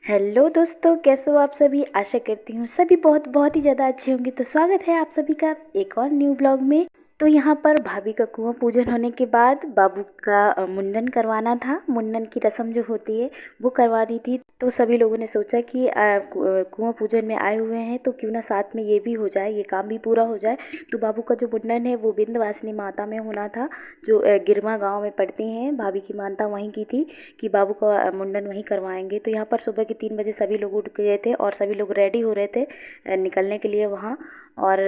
Hello दोस्तों, कैसे हो आप सभी। आशा करती हूँ सभी बहुत बहुत ही ज़्यादा अच्छे होंगे। तो स्वागत है आप सभी का एक और न्यू ब्लॉग में। तो यहाँ पर भाभी का कुआं पूजन होने के बाद बाबू का मुंडन करवाना था। मुंडन की रस्म जो होती है वो करवानी थी। तो सभी लोगों ने सोचा कि कुआं पूजन में आए हुए हैं तो क्यों ना साथ में ये भी हो जाए, ये काम भी पूरा हो जाए। तो बाबू का जो मुंडन है वो विंध्यवासिनी माता में होना था, जो गिरमा गाँव में पड़ती हैं। भाभी की मानता वहीं की थी कि बाबू का मुंडन वहीं करवाएंगे। तो यहाँ पर सुबह के 3 बजे सभी लोग उठ गए थे और सभी लोग रेडी हो रहे थे निकलने के लिए वहाँ। और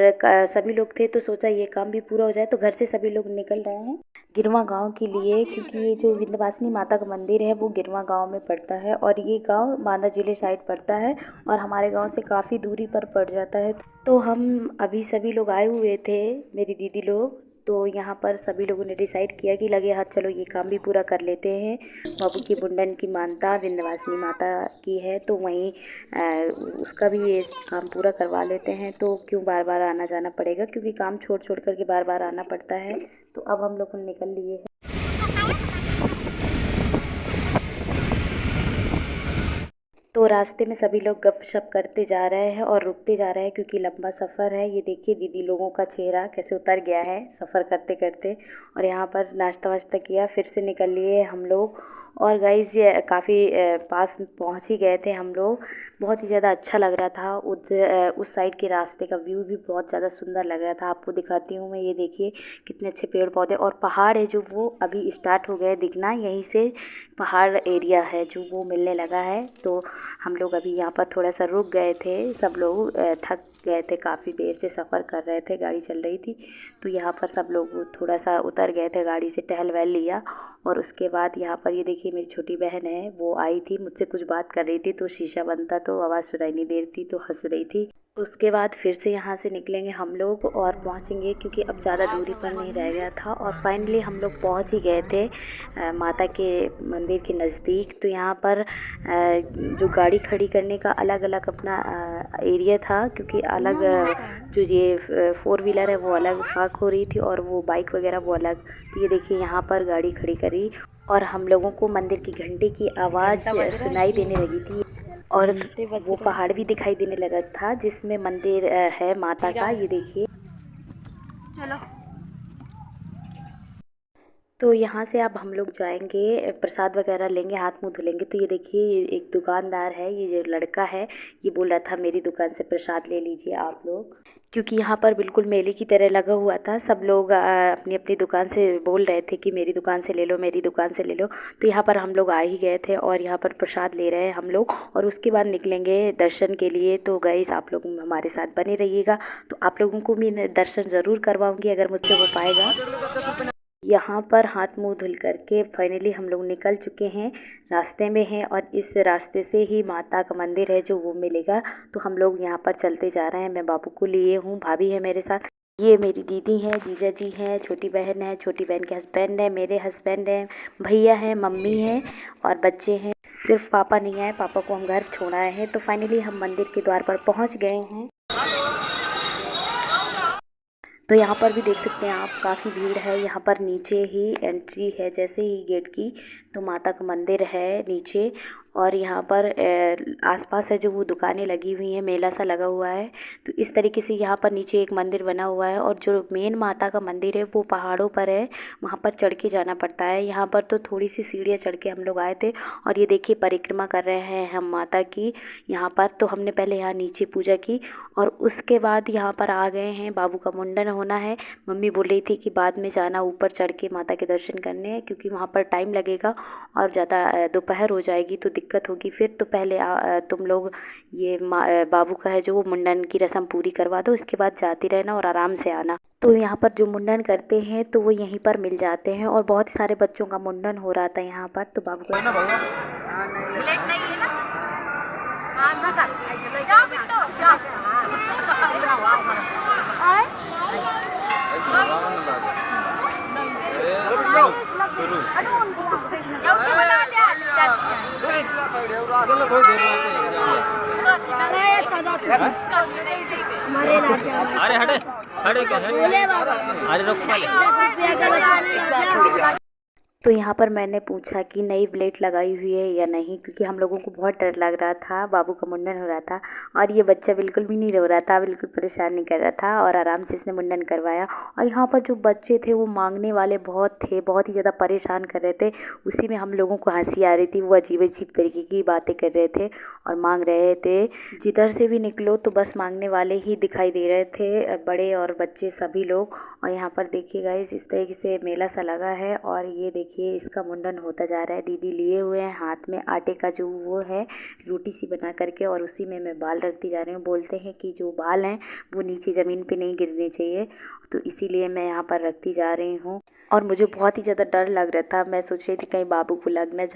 सभी लोग थे तो सोचा ये काम भी पूरा हो जाए। तो घर से सभी लोग निकल रहे हैं गिरवा गांव के लिए, क्योंकि ये जो विंध्यवासिनी माता का मंदिर है वो गिरवा गांव में पड़ता है और ये गांव बांदा जिले साइड पड़ता है और हमारे गांव से काफ़ी दूरी पर पड़ जाता है। तो हम अभी सभी लोग आए हुए थे, मेरी दीदी लोग। तो यहाँ पर सभी लोगों ने डिसाइड किया कि लगे हाथ चलो ये काम भी पूरा कर लेते हैं। बाबू की मुंडन की मानता विंध्यवासिनी माता की है तो वहीं उसका भी ये काम पूरा करवा लेते हैं। तो क्यों बार बार आना जाना पड़ेगा, क्योंकि काम छोड़ छोड़ करके बार बार आना पड़ता है। तो अब हम लोग निकल लिए हैं। तो रास्ते में सभी लोग गपशप करते जा रहे हैं और रुकते जा रहे हैं, क्योंकि लंबा सफ़र है। ये देखिए दीदी लोगों का चेहरा कैसे उतर गया है सफ़र करते करते। और यहाँ पर नाश्ता वाश्ता किया, फिर से निकल लिए हम लोग। और गाइस ये काफ़ी पास पहुँच ही गए थे हम लोग। बहुत ही ज़्यादा अच्छा लग रहा था। उधर उस साइड के रास्ते का व्यू भी बहुत ज़्यादा सुंदर लग रहा था। आपको दिखाती हूँ मैं, ये देखिए कितने अच्छे पेड़ पौधे और पहाड़ है जो वो अभी स्टार्ट हो गए दिखना। यहीं से पहाड़ एरिया है जो वो मिलने लगा है। तो हम लोग अभी यहाँ पर थोड़ा सा रुक गए थे। सब लोग थक गए थे, काफ़ी देर से सफ़र कर रहे थे, गाड़ी चल रही थी। तो यहाँ पर सब लोग थोड़ा सा उतर गए थे गाड़ी से, टहल वहल लिया। और उसके बाद यहाँ पर ये देखिए मेरी छोटी बहन है, वो आई थी मुझसे कुछ बात कर रही थी। तो शीशा बंद था तो आवाज़ सुनाई नहीं दे रही थी, तो हंस रही थी। उसके बाद फिर से यहाँ से निकलेंगे हम लोग और पहुँचेंगे, क्योंकि अब ज़्यादा दूरी पर नहीं रह गया था। और फाइनली हम लोग पहुँच ही गए थे माता के मंदिर के नज़दीक। तो यहाँ पर जो गाड़ी खड़ी करने का अलग अलग अपना एरिया था, क्योंकि अलग जो ये 4 व्हीलर है वो अलग पार्क हो रही थी और वो बाइक वगैरह वो अलग। तो ये देखिए यहाँ पर गाड़ी खड़ी करी और हम लोगों को मंदिर की घंटे की आवाज़ सुनाई देने लगी थी और वो पहाड़ भी दिखाई देने लगा था जिसमें मंदिर है माता का। ये देखिए चलो। तो यहाँ से अब हम लोग जाएंगे, प्रसाद वगैरह लेंगे, हाथ मुंह धुलेंगे। तो ये देखिए ये एक दुकानदार है, ये जो लड़का है ये बोल रहा था मेरी दुकान से प्रसाद ले लीजिए आप लोग, क्योंकि यहाँ पर बिल्कुल मेले की तरह लगा हुआ था। सब लोग अपनी अपनी दुकान से बोल रहे थे कि मेरी दुकान से ले लो, मेरी दुकान से ले लो। तो यहाँ पर हम लोग आ ही गए थे और यहाँ पर प्रसाद ले रहे हैं हम लोग और उसके बाद निकलेंगे दर्शन के लिए। तो गाइस आप लोग हमारे साथ बने रहिएगा। तो आप लोगों को भी दर्शन ज़रूर करवाऊँगी अगर मुझसे हो पाएगा। यहाँ पर हाथ मुंह धुल करके फाइनली हम लोग निकल चुके हैं, रास्ते में हैं और इस रास्ते से ही माता का मंदिर है जो वो मिलेगा। तो हम लोग यहाँ पर चलते जा रहे हैं। मैं बाबू को लिए हूँ, भाभी है मेरे साथ, ये मेरी दीदी हैं, जीजा जी हैं, छोटी बहन है, छोटी बहन के हस्बैंड है, मेरे हस्बैंड हैं, भैया हैं, मम्मी हैं और बच्चे हैं। सिर्फ पापा नहीं आए, पापा को हम घर छोड़ आए हैं। तो फाइनली हम मंदिर के द्वार पर पहुँच गए हैं। तो यहाँ पर भी देख सकते हैं आप, काफ़ी भीड़ है। यहाँ पर नीचे ही एंट्री है, जैसे ही गेट की तो माता का मंदिर है नीचे। और यहाँ पर आसपास है जो वो दुकानें लगी हुई हैं, मेला सा लगा हुआ है। तो इस तरीके से यहाँ पर नीचे एक मंदिर बना हुआ है और जो मेन माता का मंदिर है वो पहाड़ों पर है, वहाँ पर चढ़ के जाना पड़ता है। यहाँ पर तो थोड़ी सी सीढ़ियाँ चढ़ के हम लोग आए थे। और ये देखिए परिक्रमा कर रहे हैं हम माता की यहाँ पर। तो हमने पहले यहाँ नीचे पूजा की और उसके बाद यहाँ पर आ गए हैं, बाबू का मुंडन होना है। मम्मी बोल रही थी कि बाद में जाना ऊपर चढ़ के माता के दर्शन करने, क्योंकि वहाँ पर टाइम लगेगा और ज़्यादा दोपहर हो जाएगी तो दिक्कत होगी फिर। तो पहले तुम लोग ये बाबू का है जो वो मुंडन की रस्म पूरी करवा दो, इसके बाद जाती रहना और आराम से आना। तो यहाँ पर जो मुंडन करते हैं तो वो यहीं पर मिल जाते हैं और बहुत सारे बच्चों का मुंडन हो रहा था यहाँ पर। तो बाबू का अरे हटे हटे क्या है? अरे रुक तो यहाँ पर मैंने पूछा कि नई ब्लेड लगाई हुई है या नहीं, क्योंकि हम लोगों को बहुत डर लग रहा था, बाबू का मुंडन हो रहा था। और ये बच्चा बिल्कुल भी नहीं रो रहा था, बिल्कुल परेशान नहीं कर रहा था और आराम से इसने मुंडन करवाया। और यहाँ पर जो बच्चे थे वो मांगने वाले बहुत थे, बहुत ही ज़्यादा परेशान कर रहे थे। उसी में हम लोगों को हंसी आ रही थी, वो अजीब अजीब तरीके की बातें कर रहे थे और मांग रहे थे। जिधर से भी निकलो तो बस मांगने वाले ही दिखाई दे रहे थे, बड़े और बच्चे सभी लोग। और यहाँ पर देखिए गाइस, इस तरीके से मेला सा लगा है और ये देखिए इसका मुंडन होता जा रहा है। दीदी लिए हुए हैं हाथ में आटे का जो वो है रोटी सी बना करके, और उसी में मैं बाल रखती जा रही हूँ। बोलते हैं कि जो बाल हैं वो नीचे ज़मीन पे नहीं गिरने चाहिए, तो इसीलिए मैं यहाँ पर रखती जा रही हूँ। और मुझे बहुत ही ज़्यादा डर लग रहा था, मैं सोच रही थी कहीं बाबू को लग ना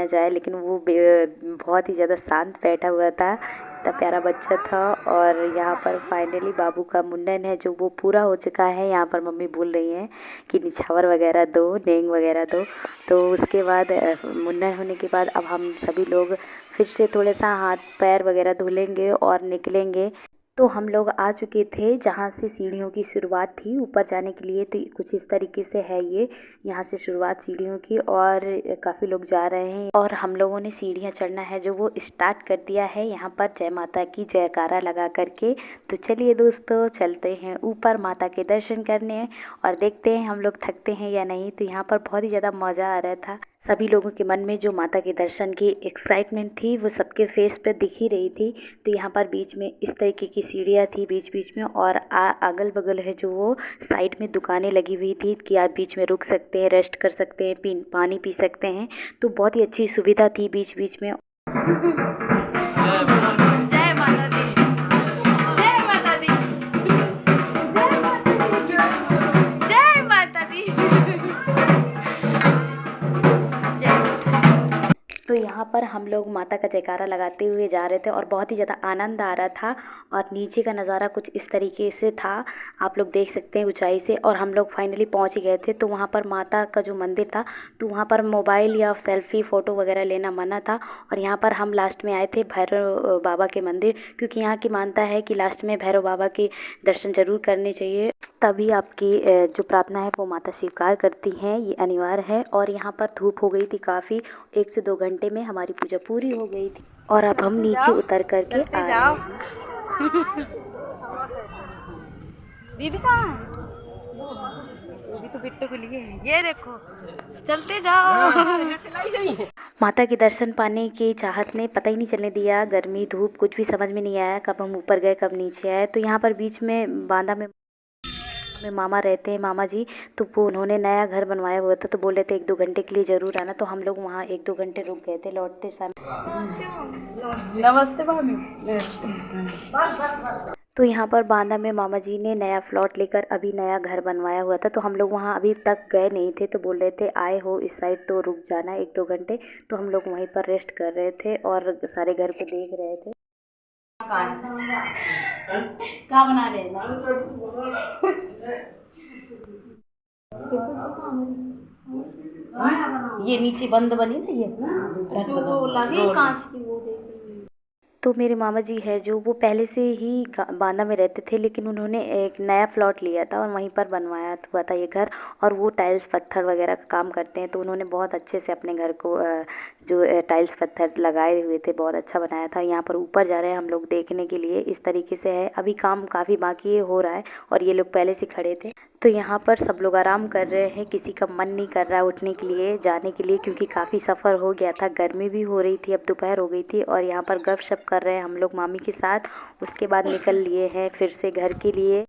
जाए, लेकिन वो बहुत ही ज़्यादा शांत बैठा हुआ था, इतना प्यारा बच्चा था। और यहाँ पर फाइनली बाबू का मुंडन है जो वो पूरा हो चुका है। यहाँ पर मम्मी बोल रही हैं कि निछावर वगैरह दो, नेंग वगैरह दो। तो उसके बाद मुंडन होने के बाद अब हम सभी लोग फिर से थोड़ा सा हाथ पैर वगैरह धुलेंगे और निकलेंगे। तो हम लोग आ चुके थे जहाँ से सीढ़ियों की शुरुआत थी ऊपर जाने के लिए, तो कुछ इस तरीके से है ये, यहाँ से शुरुआत सीढ़ियों की। और काफ़ी लोग जा रहे हैं और हम लोगों ने सीढ़ियाँ चढ़ना है जो वो स्टार्ट कर दिया है यहाँ पर जय माता की जयकारा लगा करके। तो चलिए दोस्तों, चलते हैं ऊपर माता के दर्शन करने और देखते हैं हम लोग थकते हैं या नहीं। तो यहाँ पर बहुत ही ज़्यादा मज़ा आ रहा था। सभी लोगों के मन में जो माता के दर्शन की एक्साइटमेंट थी वो सबके फेस पे दिख ही रही थी। तो यहाँ पर बीच में इस तरीके की सीढ़ियाँ थी बीच बीच में, और अगल बगल है जो वो साइड में दुकानें लगी हुई थी कि आप बीच में रुक सकते हैं, रेस्ट कर सकते हैं, पानी पी सकते हैं। तो बहुत ही अच्छी सुविधा थी बीच बीच में। जय माता दी, जय माता दी, जय माता दी, जय माता दी। तो यहाँ पर हम लोग माता का जयकारा लगाते हुए जा रहे थे और बहुत ही ज़्यादा आनंद आ रहा था। और नीचे का नज़ारा कुछ इस तरीके से था, आप लोग देख सकते हैं ऊंचाई से। और हम लोग फाइनली पहुँच गए थे। तो वहाँ पर माता का जो मंदिर था, तो वहाँ पर मोबाइल या सेल्फ़ी फ़ोटो वगैरह लेना मना था। और यहाँ पर हम लास्ट में आए थे भैरव बाबा के मंदिर, क्योंकि यहाँ की मानता है कि लास्ट में भैरव बाबा के दर्शन ज़रूर करने चाहिए, तभी आपकी जो प्रार्थना है वो माता स्वीकार करती हैं, ये अनिवार्य है। और यहाँ पर धूप हो गई थी काफ़ी, 1 से 2 घंटे में हमारी पूजा पूरी हो गई थी और अब हम नीचे उतर करके आ रहे हैं। दीदी कहाँ है? वो भी तो बिट्टू को लिए है, ये देखो, चलते जाओ। माता के दर्शन पाने की चाहत ने पता ही नहीं चलने दिया, गर्मी धूप कुछ भी समझ में नहीं आया, कब हम ऊपर गए कब नीचे आए। तो यहाँ पर बीच में बांदा में मामा रहते हैं, मामा जी, तो वो उन्होंने नया घर बनवाया हुआ था, तो बोले थे 1-2 घंटे के लिए ज़रूर आना। तो हम लोग वहाँ 1-2 घंटे रुक गए थे। लौटते समय नमस्ते भाभी। तो यहाँ पर बांदा में मामा जी ने नया प्लॉट लेकर अभी नया घर बनवाया हुआ था, तो हम लोग वहाँ अभी तक गए नहीं थे। तो बोल रहे थे आए हो इस साइड तो रुक जाना 1-2 घंटे। तो हम लोग वहीं पर रेस्ट कर रहे थे और सारे घर को देख रहे थे। क्या बना रहे हैं? ये नीचे बंद बनी ना, ये वो लगी कांच की वो जैसे। तो मेरे मामा जी है जो वो पहले से ही बांदा में रहते थे, लेकिन उन्होंने एक नया प्लॉट लिया था और वहीं पर बनवाया हुआ था ये घर। और वो टाइल्स पत्थर वगैरह का काम करते हैं, तो उन्होंने बहुत अच्छे से अपने घर को जो टाइल्स पत्थर लगाए हुए थे बहुत अच्छा बनाया था। यहाँ पर ऊपर जा रहे हैं हम लोग देखने के लिए, इस तरीके से है। अभी काम काफ़ी बाकी हो रहा है और ये लोग पहले से खड़े थे। तो यहाँ पर सब लोग आराम कर रहे हैं, किसी का मन नहीं कर रहा है उठने के लिए जाने के लिए, क्योंकि काफ़ी सफ़र हो गया था, गर्मी भी हो रही थी, अब दोपहर हो गई थी। और यहाँ पर गपशप कर रहे हैं हम लोग मामी के साथ। उसके बाद निकल लिए हैं फिर से घर के लिए।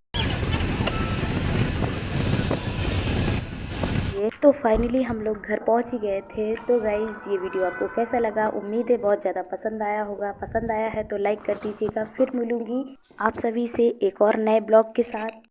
तो फाइनली हम लोग घर पहुंच ही गए थे। तो गाइज़, ये वीडियो आपको कैसा लगा? उम्मीद है बहुत ज़्यादा पसंद आया होगा। पसंद आया है तो लाइक कर दीजिएगा। फिर मिलूँगी आप सभी से एक और नए ब्लॉग के साथ।